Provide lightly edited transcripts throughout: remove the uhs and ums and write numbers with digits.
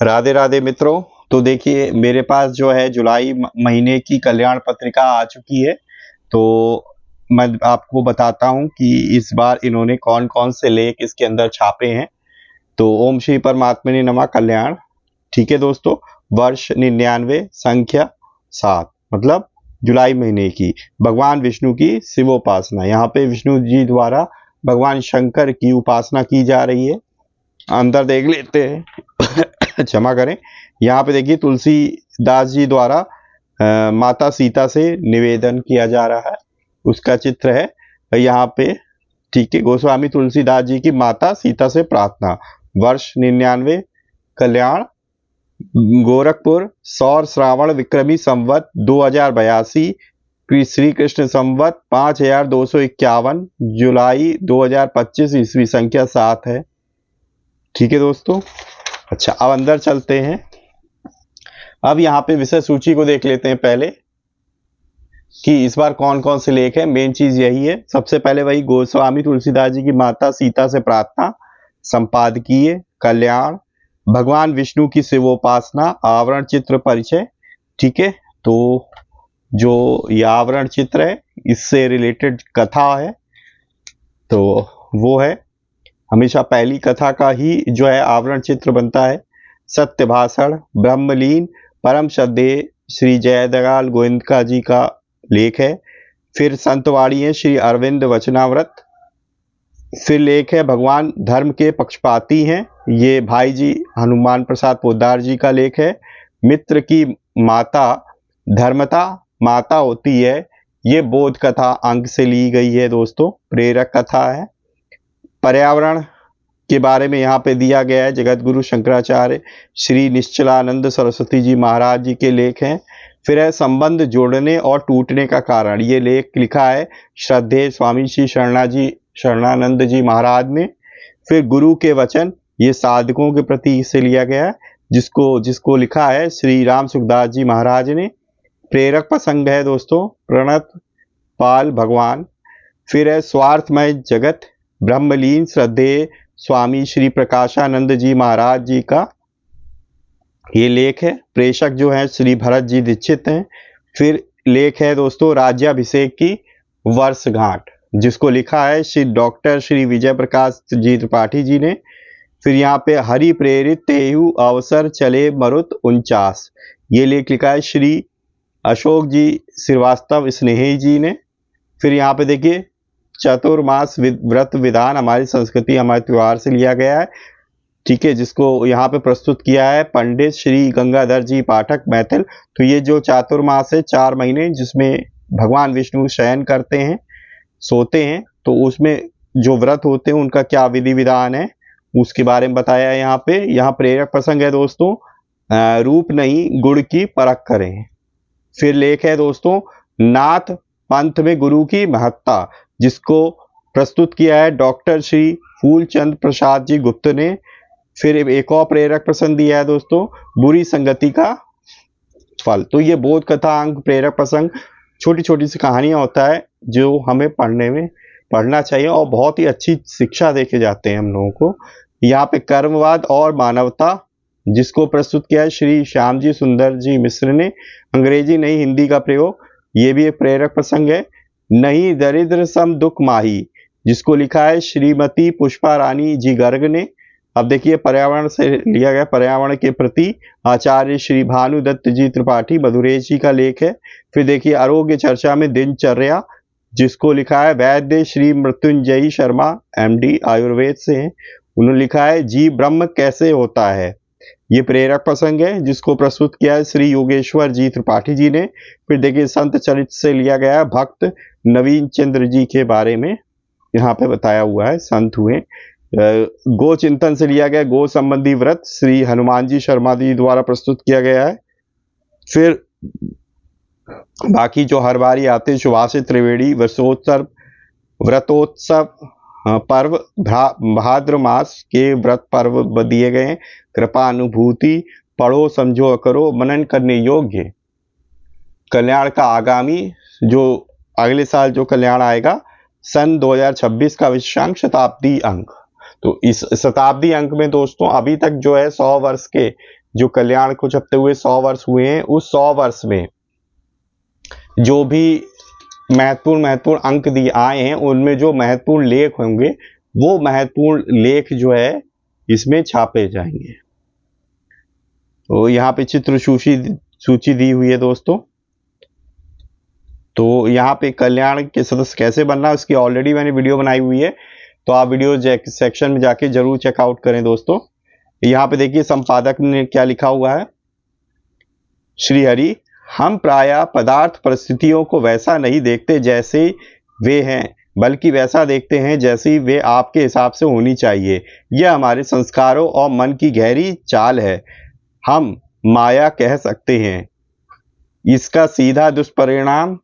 राधे राधे मित्रों। तो देखिए मेरे पास जो है जुलाई महीने की कल्याण पत्रिका आ चुकी है। तो मैं आपको बताता हूं कि इस बार इन्होंने कौन कौन से लेख इसके अंदर छापे हैं। तो ओम श्री परमात्मने नमः कल्याण, ठीक है दोस्तों। वर्ष 99, संख्या 7, मतलब जुलाई महीने की भगवान विष्णु की शिवोपासना। यहाँ पे विष्णु जी द्वारा भगवान शंकर की उपासना की जा रही है। अंदर देख लेते हैं क्षमा करें। यहाँ पे देखिए तुलसीदास जी द्वारा माता सीता से निवेदन किया जा रहा है, उसका चित्र है यहाँ पे, ठीक है। गोस्वामी तुलसीदास जी की माता सीता से प्रार्थना। वर्ष 99, कल्याण, गोरखपुर, सौर श्रावण विक्रमी संवत 2082, श्री कृष्ण संवत 5251, जुलाई 2025 ईस्वी, संख्या 7 है, ठीक है दोस्तों। अच्छा, अब अंदर चलते हैं। अब यहाँ पे विषय सूची को देख लेते हैं पहले कि इस बार कौन कौन से लेख हैं। मेन चीज यही है। सबसे पहले वही गोस्वामी तुलसीदास जी की माता सीता से प्रार्थना, संपादकीय, कल्याण, भगवान विष्णु की शिवोपासना, आवरण चित्र परिचय, ठीक है। तो जो ये आवरण चित्र है इससे रिलेटेड कथा है, तो वो है हमेशा पहली कथा का ही जो है आवरण चित्र बनता है। सत्य भाषण, ब्रह्मलीन, परम श्रद्धेय श्री जयदयाल गोविंदका जी का लेख है। फिर संतवाणी है श्री अरविंद वचनाव्रत। फिर लेख है भगवान धर्म के पक्षपाती हैं, ये भाई जी हनुमान प्रसाद पोद्दार जी का लेख है। मित्र की माता धर्मता माता होती है, ये बोध कथा अंक से ली गई है दोस्तों, प्रेरक कथा है। पर्यावरण के बारे में यहाँ पे दिया गया है। जगत गुरु शंकराचार्य श्री निश्चलानंद सरस्वती जी महाराज जी के लेख हैं। फिर है संबंध जोड़ने और टूटने का कारण, ये लेख लिखा है श्रद्धेय स्वामी श्री शरणानंद जी महाराज ने। फिर गुरु के वचन, ये साधकों के प्रति इसे लिया गया है, जिसको लिखा है श्री राम सुखदास जी महाराज ने। प्रेरक प्रसंग है दोस्तों प्रणत पाल भगवान। फिर है स्वार्थमय जगत, ब्रह्मलीन श्रद्धेय स्वामी श्री प्रकाशानंद जी महाराज जी का ये लेख है। प्रेषक जो है श्री भरत जी दीक्षित हैं। फिर लेख है दोस्तों राज्याभिषेक की वर्षगांठ, जिसको लिखा है श्री डॉक्टर श्री विजय प्रकाश जी त्रिपाठी जी ने। फिर यहाँ पे हरि प्रेरित तेहु अवसर चले मरुत 49, ये लेख लिखा है श्री अशोक जी श्रीवास्तव स्नेही जी ने। फिर यहाँ पे देखिए चतुर्मास व्रत विधान, हमारी संस्कृति हमारे त्योहार से लिया गया है, ठीक है, जिसको यहाँ पे प्रस्तुत किया है पंडित श्री गंगाधर जी पाठक मैथिल। तो ये जो चातुर्मास है 4 महीने जिसमें भगवान विष्णु शयन करते हैं, सोते हैं, तो उसमें जो व्रत होते हैं उनका क्या विधि विधान है उसके बारे में बताया है यहाँ पे। यहाँ प्रेरक प्रसंग है दोस्तों, रूप नहीं गुण की परख करें। फिर लेख है दोस्तों नाथ पंथ में गुरु की महत्ता, जिसको प्रस्तुत किया है डॉक्टर श्री फूलचंद प्रसाद जी गुप्त ने। फिर एक और प्रेरक प्रसंग दिया है दोस्तों बुरी संगति का फल। तो ये बोध कथा अंक प्रेरक प्रसंग छोटी छोटी सी कहानियां होता है जो हमें पढ़ना चाहिए और बहुत ही अच्छी शिक्षा देके जाते हैं हम लोगों को। यहाँ पे कर्मवाद और मानवता, जिसको प्रस्तुत किया है श्री श्याम जी सुंदर जी मिश्र ने। अंग्रेजी नहीं हिंदी का प्रयोग, ये भी एक प्रेरक प्रसंग है। नहीं दरिद्र सम दुख माही, जिसको लिखा है श्रीमती पुष्पा रानी जी गर्ग ने। अब देखिए पर्यावरण से लिया गया, पर्यावरण के प्रति आचार्य श्री भानुदत्त जी त्रिपाठी मधुरेश जी का लेख है। फिर देखिए आरोग्य चर्चा में दिनचर्या, जिसको लिखा है वैद्य श्री मृत्युंजयी शर्मा MD आयुर्वेद से हैं। उन्होंने लिखा है जीव ब्रह्म कैसे होता है, ये प्रेरक प्रसंग है, जिसको प्रस्तुत किया है श्री योगेश्वर जी त्रिपाठी जी ने। फिर देखिए संत चरित्र से लिया गया है, भक्त नवीन चंद्र जी के बारे में यहाँ पे बताया हुआ है, संत हुए। गो चिंतन से लिया गया गो संबंधी व्रत, श्री हनुमान जी शर्मा जी द्वारा प्रस्तुत किया गया है। फिर बाकी जो हर बारी आते हैं सुभाषित त्रिवेणी व्रतोत्सव पर्व, भाद्र मास के व्रत पर्व दिए गए हैं। कृपा अनुभूति, पढ़ो समझो करो, मनन करने योग्य। कल्याण का आगामी जो अगले साल जो कल्याण आएगा सन 2026 का विषयांक शताब्दी अंक। तो इस शताब्दी अंक में दोस्तों अभी तक जो है 100 वर्ष के जो कल्याण को जपते हुए 100 वर्ष हुए हैं, उस 100 वर्ष में जो भी महत्वपूर्ण अंक दिए आए हैं, उनमें जो महत्वपूर्ण लेख होंगे वो महत्वपूर्ण लेख जो है इसमें छापे जाएंगे। तो यहाँ पे चित्र सूची दी हुई है दोस्तों। तो यहाँ पे कल्याण के सदस्य कैसे बनना है उसकी ऑलरेडी मैंने वीडियो बनाई हुई है, तो आप वीडियो सेक्शन में जाके जरूर चेकआउट करें दोस्तों। यहाँ पे देखिए संपादक ने क्या लिखा हुआ है। श्री हरि, हम प्रायः पदार्थ परिस्थितियों को वैसा नहीं देखते जैसे वे हैं, बल्कि वैसा देखते हैं जैसी वे आपके हिसाब से होनी चाहिए। यह हमारे संस्कारों और मन की गहरी चाल है, हम माया कह सकते हैं। इसका सीधा दुष्परिणाम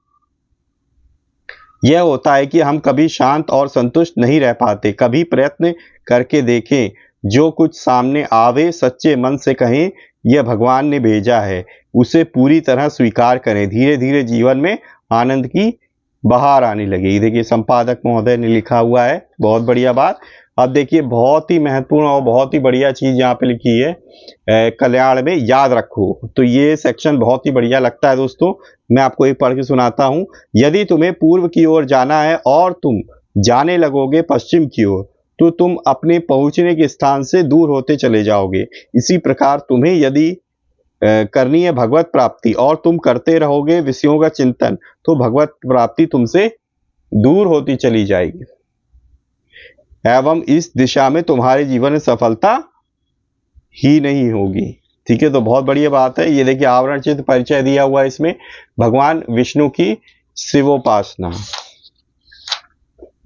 यह होता है कि हम कभी शांत और संतुष्ट नहीं रह पाते। कभी प्रयत्न करके देखें, जो कुछ सामने आवे सच्चे मन से कहें यह भगवान ने भेजा है, उसे पूरी तरह स्वीकार करें। धीरे धीरे जीवन में आनंद की बहार आने लगेगी। देखिए संपादक महोदय ने लिखा हुआ है, बहुत बढ़िया बात। अब देखिए बहुत ही महत्वपूर्ण और बहुत ही बढ़िया चीज यहाँ पे लिखी है, कल्याण में याद रखो। तो ये सेक्शन बहुत ही बढ़िया लगता है दोस्तों। मैं आपको एक पढ़ के सुनाता हूं। यदि तुम्हें पूर्व की ओर जाना है और तुम जाने लगोगे पश्चिम की ओर, तो तुम अपने पहुंचने के स्थान से दूर होते चले जाओगे। इसी प्रकार तुम्हें यदि करनी है भगवत प्राप्ति और तुम करते रहोगे विषयों का चिंतन, तो भगवत प्राप्ति तुमसे दूर होती चली जाएगी एवं इस दिशा में तुम्हारे जीवन में सफलता ही नहीं होगी। ठीक है, तो बहुत बढ़िया बात है। ये देखिए आवरण चित्र परिचय दिया हुआ है इसमें, भगवान विष्णु की शिवोपासना।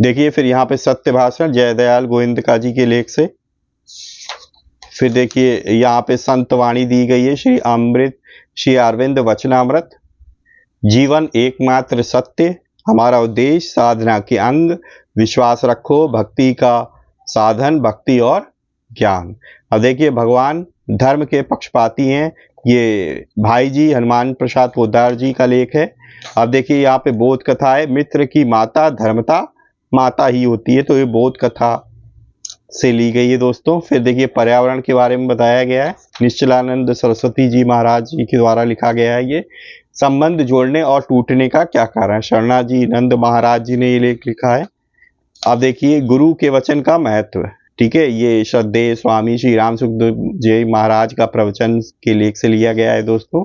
देखिए फिर यहाँ पे सत्य भाषण जयदयाल गोविंदका जी के लेख से। फिर देखिए यहाँ पे संत वाणी दी गई है, श्री अरविंद वचनामृत। जीवन एकमात्र सत्य, हमारा उद्देश्य साधना के अंग, विश्वास रखो, भक्ति का साधन, भक्ति और ज्ञान। अब देखिए भगवान धर्म के पक्षपाती हैं, ये भाई जी हनुमान प्रसाद पोद्दार जी का लेख है। अब देखिए यहाँ पे बोध कथा है, मित्र की माता धर्मता माता ही होती है, तो ये बोध कथा से ली गई है दोस्तों। फिर देखिए पर्यावरण के बारे में बताया गया है, निश्चलानंद सरस्वती जी महाराज जी के द्वारा लिखा गया है। ये संबंध जोड़ने और टूटने का क्या कारण है, शरणा जी नंद महाराज जी ने ये लेख लिखा है। अब देखिए गुरु के वचन का महत्व, ठीक है, ये श्रद्धेय स्वामी श्री राम सुखदेव जी महाराज का प्रवचन के लेख से लिया गया है दोस्तों।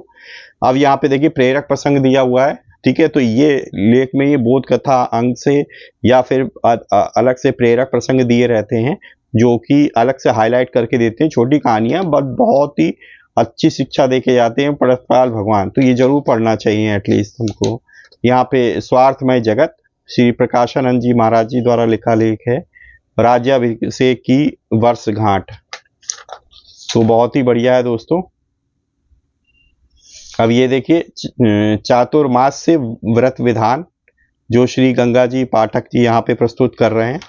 अब यहाँ पे देखिए प्रेरक प्रसंग दिया हुआ है, ठीक है, तो ये लेख में ये बोध कथा अंग से या फिर अलग से प्रेरक प्रसंग दिए रहते हैं, जो कि अलग से हाईलाइट करके देते हैं, छोटी कहानियां बट बहुत ही अच्छी शिक्षा देके जाते हैं परस्पर भगवान। तो ये जरूर पढ़ना चाहिए एटलीस्ट हमको। यहाँ पे स्वार्थमय जगत श्री प्रकाशानंद जी महाराज जी द्वारा लिखा लेख है, राज्याभिषेक की वर्षगांठ, तो बहुत ही बढ़िया है दोस्तों। अब ये देखिए चातुर्मास से व्रत विधान, जो श्री गंगा जी पाठक जी यहाँ पे प्रस्तुत कर रहे हैं।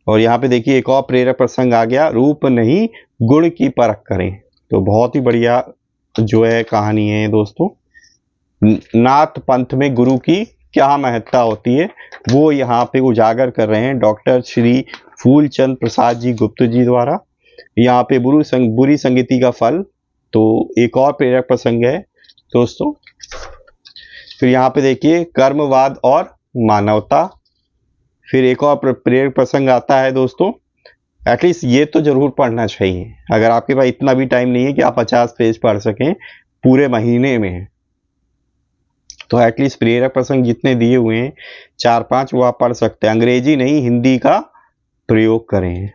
और यहाँ पे देखिए एक और प्रेरक प्रसंग आ गया, रूप नहीं गुण की परख करें, तो बहुत ही बढ़िया जो है कहानी है दोस्तों। नाथ पंथ में गुरु की क्या महत्ता होती है वो यहाँ पे उजागर कर रहे हैं डॉक्टर श्री फूलचंद प्रसाद जी गुप्त जी द्वारा। यहाँ पे बुरी संगति का फल, तो एक और प्रेरक प्रसंग है दोस्तों। फिर यहाँ पे देखिए कर्मवाद और मानवता, फिर एक और प्रेरक प्रसंग आता है दोस्तों। एटलीस्ट ये तो जरूर पढ़ना चाहिए, अगर आपके पास इतना भी टाइम नहीं है कि आप 50 पेज पढ़ सकें पूरे महीने में, तो एटलीस्ट प्रेरक प्रसंग जितने दिए हुए हैं 4-5 वो आप पढ़ सकते हैं। अंग्रेजी नहीं हिंदी का प्रयोग करें।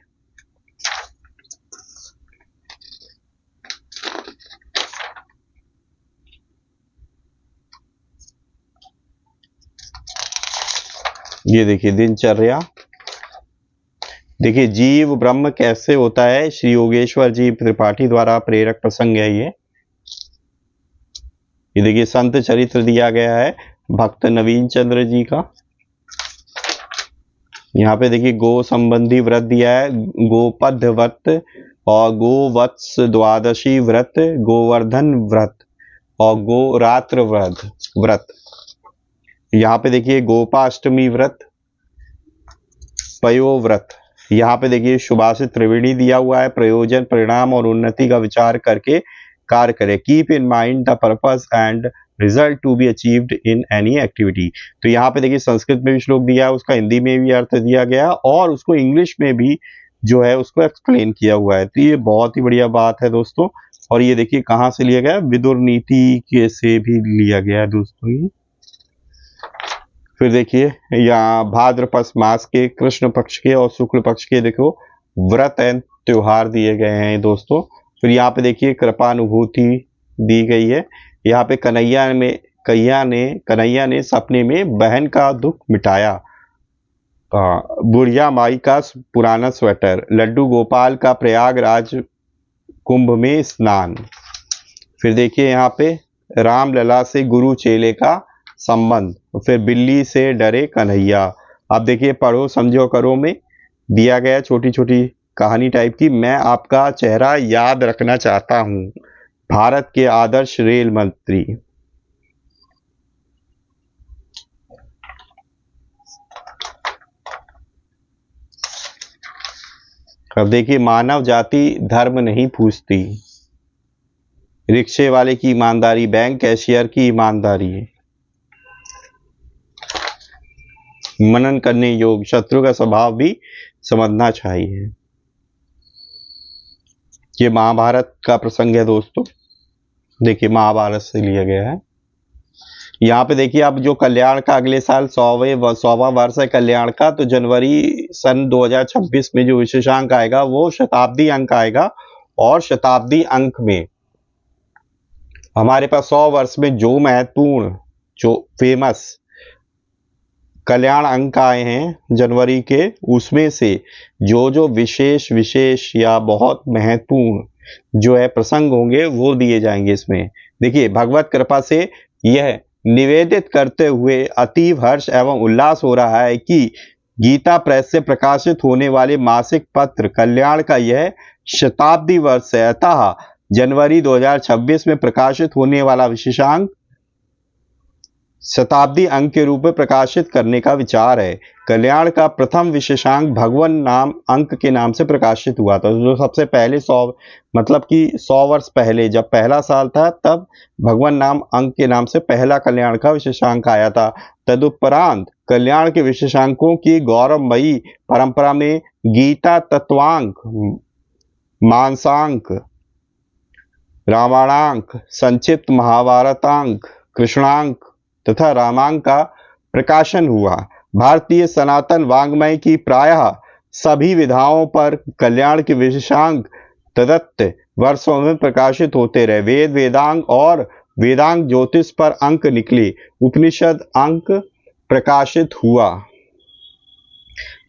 ये देखिए दिनचर्या, देखिए जीव ब्रह्म कैसे होता है, श्री योगेश्वर जी त्रिपाठी द्वारा प्रेरक प्रसंग है ये देखिए संत चरित्र दिया गया है भक्त नवीन चंद्र जी का। यहाँ पे देखिए गो संबंधी व्रत दिया है, गोपद व्रत और गोवत्स द्वादशी व्रत, गोवर्धन व्रत और गोरात्र व्रत। यहाँ पे देखिए गोपाष्टमी व्रत, पयो व्रत, यहाँ पे देखिए सुभाषित त्रिवेणी दिया हुआ है, प्रयोजन, परिणाम और उन्नति का विचार करके कार्य करें। Keep in mind the purpose and result to be achieved in any activity. तो यहाँ पे देखिए संस्कृत में भी श्लोक दिया है, उसका हिंदी में भी अर्थ दिया गया और उसको इंग्लिश में भी जो है उसको एक्सप्लेन किया हुआ है। तो ये बहुत ही बढ़िया बात है दोस्तों। और ये देखिए कहाँ से लिया गया, विदुर नीति के से भी लिया गया है दोस्तों ये। फिर देखिए यहाँ भाद्रपद मास के कृष्ण पक्ष के और शुक्ल पक्ष के देखो व्रत एंड त्योहार दिए गए हैं दोस्तों। फिर यहाँ पे देखिए कृपानुभूति दी गई है। यहाँ पे कन्हैया ने सपने में बहन का दुख मिटाया। बुढ़िया माई का पुराना स्वेटर, लड्डू गोपाल का प्रयागराज कुंभ में स्नान। फिर देखिए यहाँ पे रामलला से गुरु चेले का संबंध। फिर बिल्ली से डरे कन्हैया। अब देखिए पढ़ो समझो करो में दिया गया छोटी छोटी कहानी टाइप की। मैं आपका चेहरा याद रखना चाहता हूँ, भारत के आदर्श रेल मंत्री। अब देखिए मानव जाति धर्म नहीं पूछती, रिक्शे वाले की ईमानदारी, बैंक कैशियर की ईमानदारी है। मनन करने योग्य, शत्रु का स्वभाव भी समझना चाहिए। ये महाभारत का प्रसंग है दोस्तों, देखिए महाभारत से लिया गया है। यहाँ पे देखिए अब जो कल्याण का अगले साल 100वां वर्ष है कल्याण का, तो जनवरी सन 2026 में जो विशेषांक आएगा वो शताब्दी अंक आएगा। और शताब्दी अंक में हमारे पास 100 वर्ष में जो महत्वपूर्ण जो फेमस कल्याण अंक आए हैं जनवरी के, उसमें से जो विशेष या बहुत महत्वपूर्ण जो है प्रसंग होंगे वो दिए जाएंगे इसमें। देखिए भगवत कृपा से यह निवेदित करते हुए अतीव हर्ष एवं उल्लास हो रहा है कि गीता प्रेस से प्रकाशित होने वाले मासिक पत्र कल्याण का यह शताब्दी वर्ष है। अतः जनवरी 2026 में प्रकाशित होने वाला विशेषांक शताब्दी अंक के रूप में प्रकाशित करने का विचार है। कल्याण का प्रथम विशेषांक भगवान नाम अंक के नाम से प्रकाशित हुआ था। जो सबसे पहले 100 वर्ष पहले जब पहला साल था तब भगवान नाम अंक के नाम से पहला कल्याण का विशेषांक आया था। तदुपरांत कल्याण के विशेषांकों की गौरवमयी परंपरा में गीता तत्वांक, मानसांक, रामायणांक, संक्षिप्त महाभारतांक, कृष्णांक तथा रामांक का प्रकाशन हुआ। भारतीय सनातन वाङ्मय की प्रायः सभी विधाओं पर कल्याण के विशेषांक तदत्त वर्षों में प्रकाशित होते रहे। वेदांग और वेदांग ज्योतिष पर अंक निकले। उपनिषद अंक प्रकाशित हुआ।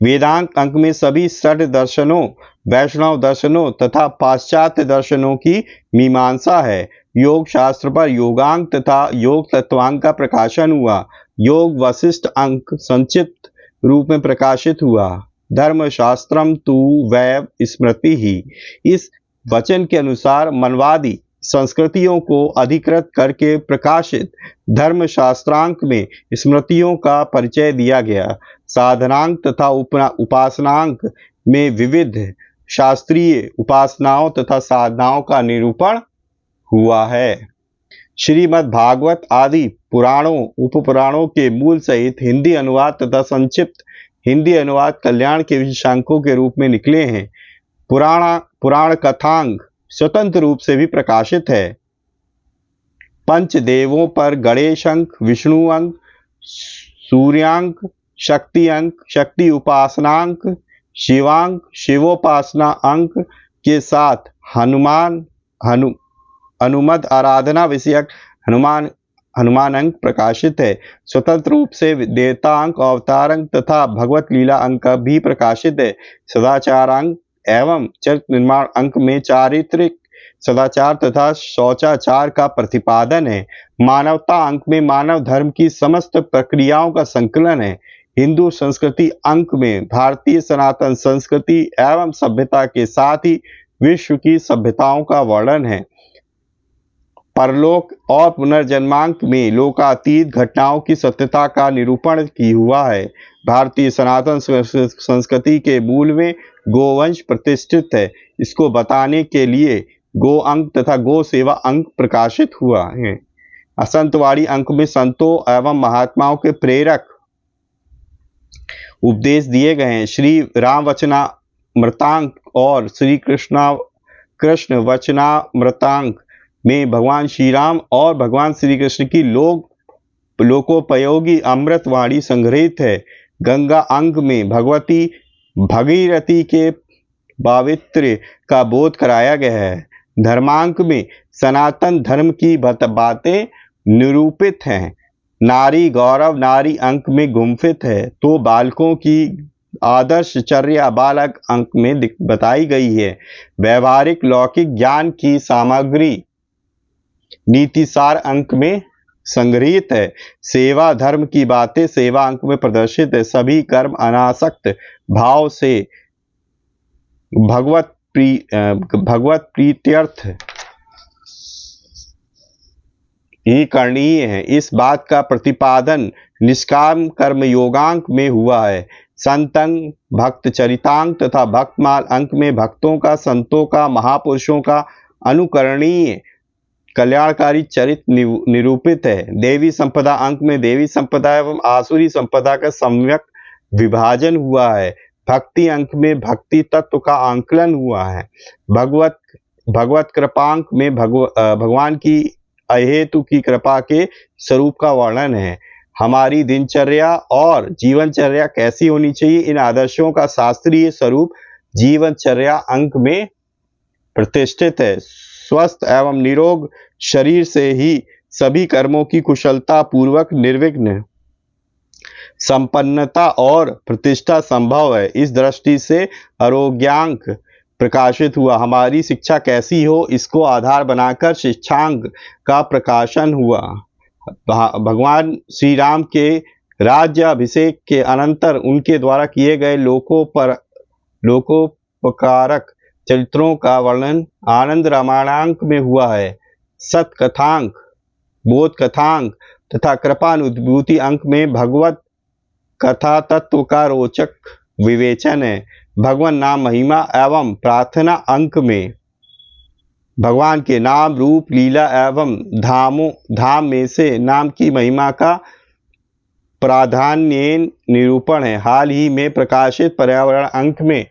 वेदांग अंक में सभी षड दर्शनों, वैष्णव दर्शनों तथा पाश्चात्य दर्शनों की मीमांसा है। योग शास्त्र पर योगांक तथा योग तत्वांक का प्रकाशन हुआ। योग वशिष्ठ अंक संक्षिप्त रूप में प्रकाशित हुआ। धर्मशास्त्रम तु वैव स्मृति ही। इस वचन के अनुसार मनवादी संस्कृतियों को अधिकृत करके प्रकाशित धर्मशास्त्रांक में स्मृतियों का परिचय दिया गया। साधनांक तथा उपासनांक में विविध शास्त्रीय उपासनाओं तथा साधनाओं का निरूपण हुआ है। श्रीमद् भागवत आदि पुराणों उपपुराणों के मूल सहित हिंदी अनुवाद तथा संक्षिप्त हिंदी अनुवाद कल्याण के विशेषांकों के रूप में निकले हैं। पुराण कथांग स्वतंत्र रूप से भी प्रकाशित है। पंचदेवों पर गणेश अंक, विष्णु अंक, सूर्यांक, शक्ति अंक, शक्ति उपासनांक, शिवांक, शिवोपासना अंक के साथ हनुमद आराधना विषयक हनुमान अंक प्रकाशित है। स्वतंत्र रूप से देवता अंक, अवतार अंक तथा भगवत लीला अंक भी प्रकाशित है। सदाचार अंक एवं चरित्र निर्माण अंक में चारित्रिक सदाचार तथा शौचाचार का प्रतिपादन है। मानवता अंक में मानव धर्म की समस्त प्रक्रियाओं का संकलन है। हिंदू संस्कृति अंक में भारतीय सनातन संस्कृति एवं सभ्यता के साथ ही विश्व की सभ्यताओं का वर्णन है। परलोक और पुनर्जन्मांक में लोकातीत घटनाओं की सत्यता का निरूपण की हुआ है। भारतीय सनातन संस्कृति के मूल में गोवंश प्रतिष्ठित है। इसको बताने के लिए गो अंक तथा गो सेवा अंक प्रकाशित हुआ है। असंतवाड़ी अंक में संतों एवं महात्माओं के प्रेरक उपदेश दिए गए हैं। श्री राम वचनामृतांक और श्री कृष्ण वचनामृतांक में भगवान श्री राम और भगवान श्री कृष्ण की लोकोपयोगी अमृत वाणी संग्रहित है। गंगा अंग में भगवती भगीरथी के पावित्र्य का बोध कराया गया है। धर्मांक में सनातन धर्म की बातें निरूपित हैं। नारी गौरव नारी अंक में गुम्फित है तो बालकों की आदर्शचर्या बालक अंक में बताई गई है। व्यवहारिक लौकिक ज्ञान की सामग्री नीतिसार अंक में संग्रहित है। सेवा धर्म की बातें सेवा अंक में प्रदर्शित है। सभी कर्म अनासक्त भाव से भगवत प्रीत्यर्थ ही करणीय है। इस बात का प्रतिपादन निष्काम कर्म योगांक में हुआ है। संतंग भक्त चरितांक तथा भक्तमाल अंक में भक्तों का संतों का महापुरुषों का अनुकरणीय कल्याणकारी चरित्र निरूपित है। देवी संपदा अंक में देवी संपदा एवं आसुरी संपदा का सम्यक विभाजन हुआ है। भक्ति अंक में भक्ति तत्व का आंकलन हुआ है। भगवत कृपांक में भगवान की अहेतु की कृपा के स्वरूप का वर्णन है। हमारी दिनचर्या और जीवनचर्या कैसी होनी चाहिए, इन आदर्शों का शास्त्रीय स्वरूप जीवनचर्या अंक में प्रतिष्ठित है। स्वस्थ एवं निरोग शरीर से ही सभी कर्मों की कुशलता पूर्वक निर्विघ्न संपन्नता और प्रतिष्ठा संभव है। इस दृष्टि से आरोग्यांक प्रकाशित हुआ। हमारी शिक्षा कैसी हो, इसको आधार बनाकर शिक्षांक का प्रकाशन हुआ। भगवान श्री राम के राज्याभिषेक के अनंतर उनके द्वारा किए गए लोकोपकारक चरित्रों का वर्णन आनंद रामायणांक में हुआ है। सतकथांक बोध कथांक तथा कृपानुभूति अंक में भगवत कथा तत्व का रोचक विवेचन है। भगवान नाम महिमा एवं प्रार्थना अंक में भगवान के नाम रूप लीला एवं धाम में से नाम की महिमा का प्राधान्य निरूपण है। हाल ही में प्रकाशित पर्यावरण अंक में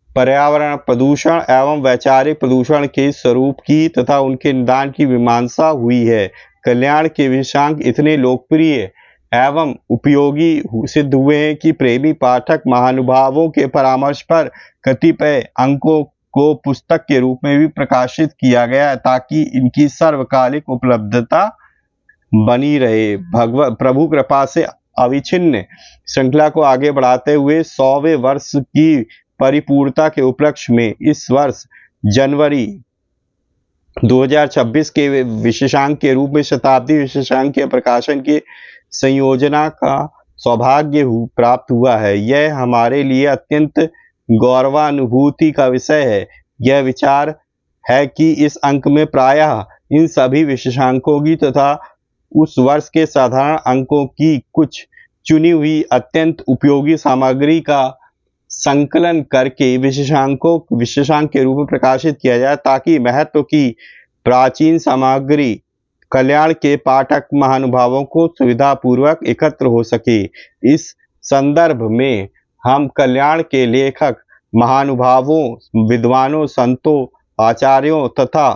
पर्यावरण प्रदूषण एवं वैचारिक प्रदूषण के स्वरूप की तथा उनके निदान की मीमांसा हुई है। कल्याण के विषयांक इतने लोकप्रिय एवं उपयोगी सिद्ध हुए हैं कि प्रेमी पाठक महानुभावों के परामर्श पर कतिपय अंकों को पुस्तक के रूप में भी प्रकाशित किया गया है ताकि इनकी सर्वकालिक उपलब्धता बनी रहे। प्रभु कृपा से अविच्छिन्न श्रृंखला को आगे बढ़ाते हुए 100वें वर्ष की परिपूर्णता के उपलक्ष्य में इस वर्ष जनवरी 2026 के विशेषांक के रूप में शताब्दी विशेषांक के प्रकाशन के संयोजना का सौभाग्य प्राप्त हुआ है। यह हमारे लिए अत्यंत गौरवानुभूति का विषय है। यह विचार है कि इस अंक में प्रायः इन सभी विशेषांकों की तथा उस वर्ष के साधारण अंकों की कुछ चुनी हुई अत्यंत उपयोगी सामग्री का संकलन करके विशेषांक के रूप में प्रकाशित किया जाए ताकि महत्व की प्राचीन सामग्री कल्याण के पाठक महानुभावों को सुविधापूर्वक एकत्र हो सके। इस संदर्भ में हम कल्याण के लेखक महानुभावों विद्वानों संतों आचार्यों तथा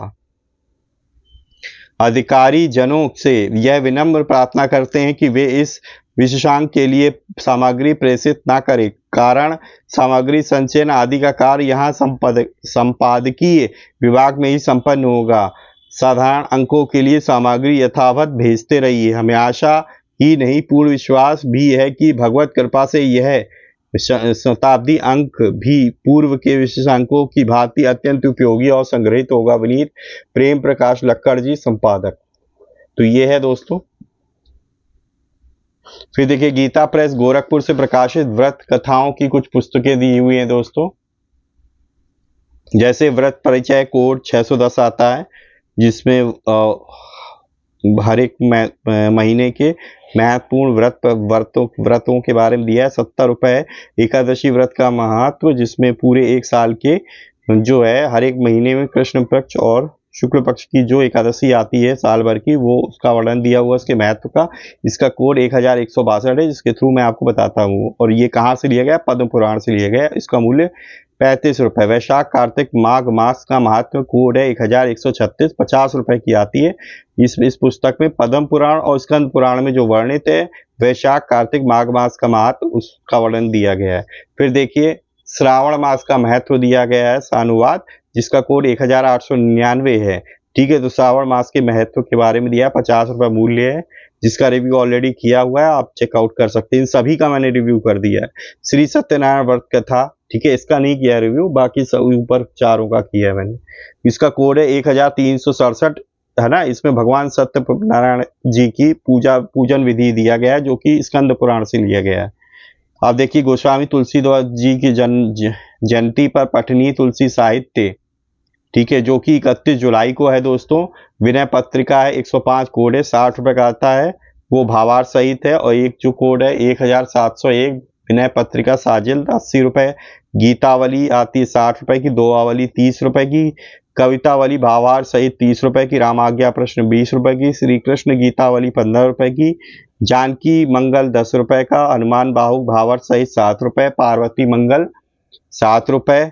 अधिकारी जनों से यह विनम्र प्रार्थना करते हैं कि वे इस विशेषांक के लिए सामग्री प्रेषित ना करें। कारण सामग्री संचयन आदि का कार्य यहाँ संपादकीय विभाग में ही संपन्न होगा। साधारण अंकों के लिए सामग्री यथावत भेजते रहिए। हमें आशा ही नहीं पूर्ण विश्वास भी है कि भगवत कृपा से यह शताब्दी अंक भी पूर्व के विशेषांकों की भांति अत्यंत उपयोगी और संग्रहित होगा। विनीत प्रेम प्रकाश लक्कड़ जी संपादक। तो ये है दोस्तों। फिर देखिए गीता प्रेस गोरखपुर से प्रकाशित व्रत कथाओं की कुछ पुस्तकें दी हुई हैं दोस्तों। जैसे व्रत परिचय कोड 610 आता है, जिसमें हर एक महीने के महत्वपूर्ण व्रतों के बारे में दिया है। 70 रुपये एकादशी व्रत का महत्व, जिसमें पूरे एक साल के जो है हर एक महीने में कृष्ण पक्ष और शुक्ल पक्ष की जो एकादशी आती है साल भर की, वो उसका वर्णन दिया हुआ उसके महत्व का। इसका कोड 1162 है, जिसके थ्रू मैं आपको बताता हूँ। और ये कहाँ से लिया गया? पद्म पुराण से लिया गया। इसका मूल्य 35 रुपये। वैशाख कार्तिक माघ मास का महात्म कोड है 1136, 50 रुपये की आती है। इस पुस्तक में पद्म पुराण और स्कंद पुराण में जो वर्णित है वैशाख कार्तिक माघ मास का महत्व, उसका वर्णन दिया गया है। फिर देखिए श्रावण मास का महत्व दिया गया है सानुवाद, जिसका कोड 1899 है। ठीक है, तो श्रावण मास के महत्व के बारे में दिया है, 50 रुपये मूल्य है, जिसका रिव्यू ऑलरेडी किया हुआ है, आप चेकआउट कर सकते हैं। इन सभी का मैंने रिव्यू कर दिया है। श्री सत्यनारायण व्रत कथा, ठीक है, इसका नहीं किया रिव्यू, बाकी सब ऊपर चारों का किया है मैंने। इसका कोड है 1367, है ना। इसमें भगवान सत्यनारायण जी की पूजन विधि दिया गया है, जो कि स्कंद पुराण से लिया गया है। आप देखिए गोस्वामी तुलसीदास जी की जयंती पर पठनीय तुलसी साहित्य, ठीक है, जो कि 31 जुलाई को है दोस्तों। विनय पत्रिका है, 105 कोड है, 60 रुपये का आता है, वो भावार्थ सहित है। और एक जो कोड है 1701 विनय पत्रिका साजिल, 80 रुपये। गीतावली आती है 60 रुपये की, दोआवली 30 रुपये की, कवितावली भावार्थ सहित 30 रुपये की, रामाज्ञा प्रश्न 20 रुपये की, श्री कृष्ण गीतावली 15 रुपये की, जानकी मंगल 10 रुपये का, हनुमान बाहुक भावार्थ सहित 7 रुपये, पार्वती मंगल 7 रुपये,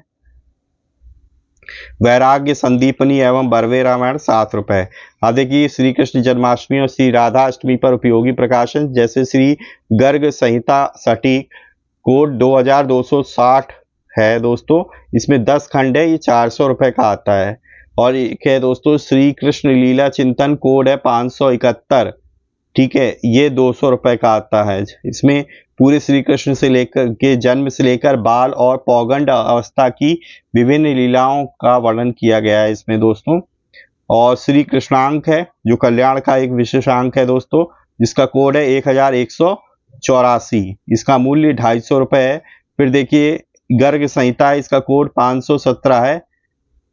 वैराग्य संदीपनी एवं बरवे रामायण 7 रुपये। अब देखिए श्री कृष्ण जन्माष्टमी और श्री राधा अष्टमी पर उपयोगी प्रकाशन, जैसे श्री गर्ग संहिता सटीक, कोड 2260 है दोस्तों। इसमें 10 खंड है, ये 400 रुपये का आता है। और एक है दोस्तों श्री कृष्ण लीला चिंतन, कोड है 571, ठीक है, ये 200 रुपये का आता है। इसमें पूरे श्री कृष्ण से लेकर के जन्म से लेकर बाल और पौगंड अवस्था की विभिन्न लीलाओं का वर्णन किया गया है इसमें दोस्तों। और श्री कृष्णांक है, जो कल्याण का एक विशेषांक है दोस्तों, जिसका कोड है 1184, इसका मूल्य 250 रुपये है। फिर देखिए गर्ग संहिता, इसका कोड 517 है,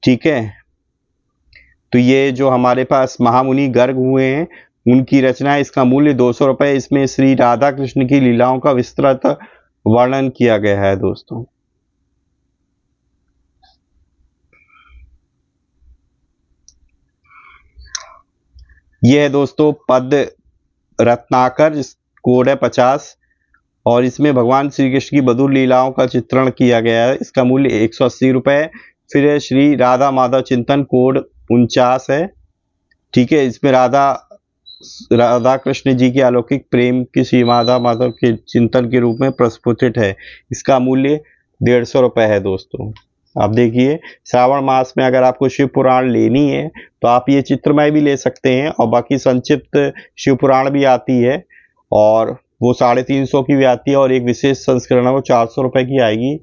ठीक है। तो ये जो हमारे पास महामुनि गर्ग हुए हैं उनकी रचना है, इसका मूल्य 200 रुपये। इसमें श्री राधा कृष्ण की लीलाओं का विस्तृत वर्णन किया गया है दोस्तों। यह है दोस्तों पद रत्नाकर, कोड है 50, और इसमें भगवान श्री कृष्ण की मधुर लीलाओं का चित्रण किया गया है, इसका मूल्य 180 रुपये। फिर है श्री राधा माधव चिंतन, कोड 49 है, ठीक है। इसमें राधा कृष्ण जी के अलौकिक प्रेम की श्री राधा माधव के चिंतन के रूप में प्रस्फुटित है, इसका मूल्य 150 रुपये है दोस्तों। आप देखिए श्रावण मास में अगर आपको शिव पुराण लेनी है तो आप ये चित्रमय भी ले सकते हैं, और बाकी संक्षिप्त शिव पुराण भी आती है, और वो 350 की भी आती है, और एक विशेष संस्करण है वो 400 रुपये की आएगी,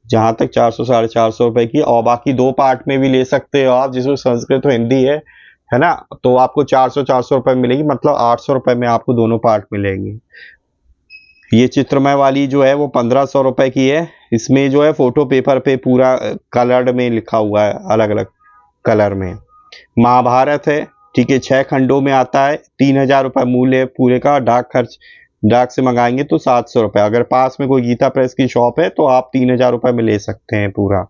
जहाँ तक 400 450 रुपये की। और बाकी 2 पार्ट में भी ले सकते हो आप, जिसमें संस्कृत और हिंदी है ना, तो आपको 400 रुपये मिलेगी, मतलब 800 रुपये में आपको दोनों पार्ट मिलेंगे। ये चित्रमय वाली जो है वो 1500 रुपये की है। इसमें जो है फोटो पेपर पे पूरा कलर्ड में लिखा हुआ है, अलग अलग कलर में। महाभारत है, ठीक है, 6 खंडों में आता है, 3000 रुपये मूल्य है पूरे का। डाक से मंगाएंगे तो 700 रुपये। अगर पास में कोई गीता प्रेस की शॉप है तो आप 3000 रुपये में ले सकते हैं पूरा।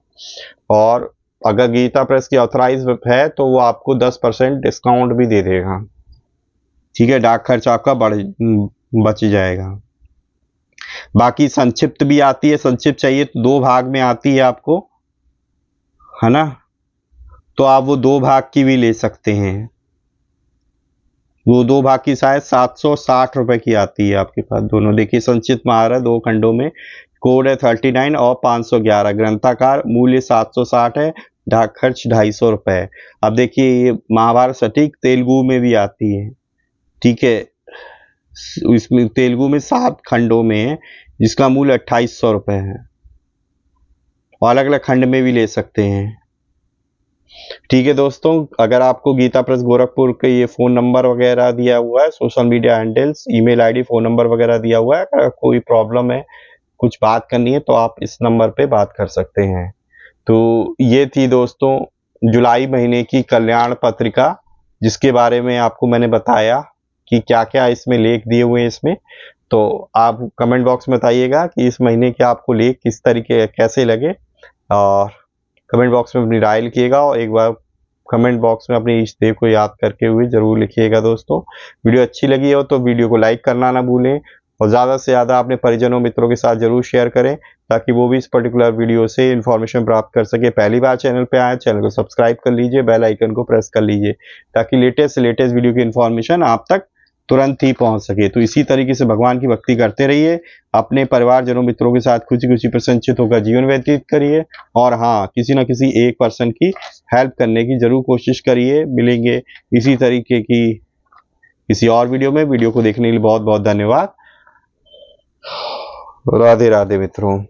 और अगर गीता प्रेस की ऑथराइज है तो वो आपको 10% डिस्काउंट भी दे देगा, ठीक है, डाक खर्च आपका बच जाएगा। बाकी संक्षिप्त भी आती है, संक्षिप्त चाहिए तो 2 भाग में आती है आपको, है ना, तो आप वो 2 भाग की भी ले सकते हैं। वो 2 भाग की शायद 760 रुपये की आती है आपके पास दोनों। देखिए संक्षिप्त महाभारत 2 खंडों में, कोड है 39 और 511, ग्रंथाकार मूल्य 760 है, डाक खर्च 250 रुपये। अब देखिए ये महाभारत सटीक तेलुगु में भी आती है, ठीक है, इसमें तेलुगु में 7 खंडों में है, जिसका मूल्य 2800 रुपये है, और अलग अलग खंड में भी ले सकते हैं, ठीक है दोस्तों। अगर आपको गीता प्रेस गोरखपुर के ये फ़ोन नंबर वगैरह दिया हुआ है, social media handles, email ID, phone number वगैरह दिया हुआ है, अगर कोई प्रॉब्लम है, कुछ बात करनी है तो आप इस नंबर पे बात कर सकते हैं। तो ये थी दोस्तों जुलाई महीने की कल्याण पत्रिका, जिसके बारे में आपको मैंने बताया कि क्या क्या इसमें लेख दिए हुए हैं इसमें। तो आप कमेंट बॉक्स में बताइएगा कि इस महीने के आपको लेख किस तरीके कैसे लगे, और कमेंट बॉक्स में अपनी राय लिखिएगा, और एक बार कमेंट बॉक्स में अपने इष्ट देव को याद करके हुए जरूर लिखिएगा दोस्तों। वीडियो अच्छी लगी हो तो वीडियो को लाइक करना ना भूलें, और ज़्यादा से ज़्यादा अपने परिजनों मित्रों के साथ जरूर शेयर करें, ताकि वो भी इस पर्टिकुलर वीडियो से इन्फॉर्मेशन प्राप्त कर सके। पहली बार चैनल पे आए, चैनल को सब्सक्राइब कर लीजिए, बेल आइकन को प्रेस कर लीजिए, ताकि लेटेस्ट से लेटेस्ट वीडियो की इन्फॉर्मेशन आप तक तुरंत ही पहुंच सके। तो इसी तरीके से भगवान की भक्ति करते रहिए, अपने परिवारजनों मित्रों के साथ खुशी खुशी प्रसन्नचित होकर जीवन व्यतीत करिए, और हाँ, किसी न किसी एक पर्सन की हेल्प करने की जरूर कोशिश करिए। मिलेंगे इसी तरीके की किसी और वीडियो में। वीडियो को देखने के लिए बहुत बहुत धन्यवाद। राधे राधे मित्रों।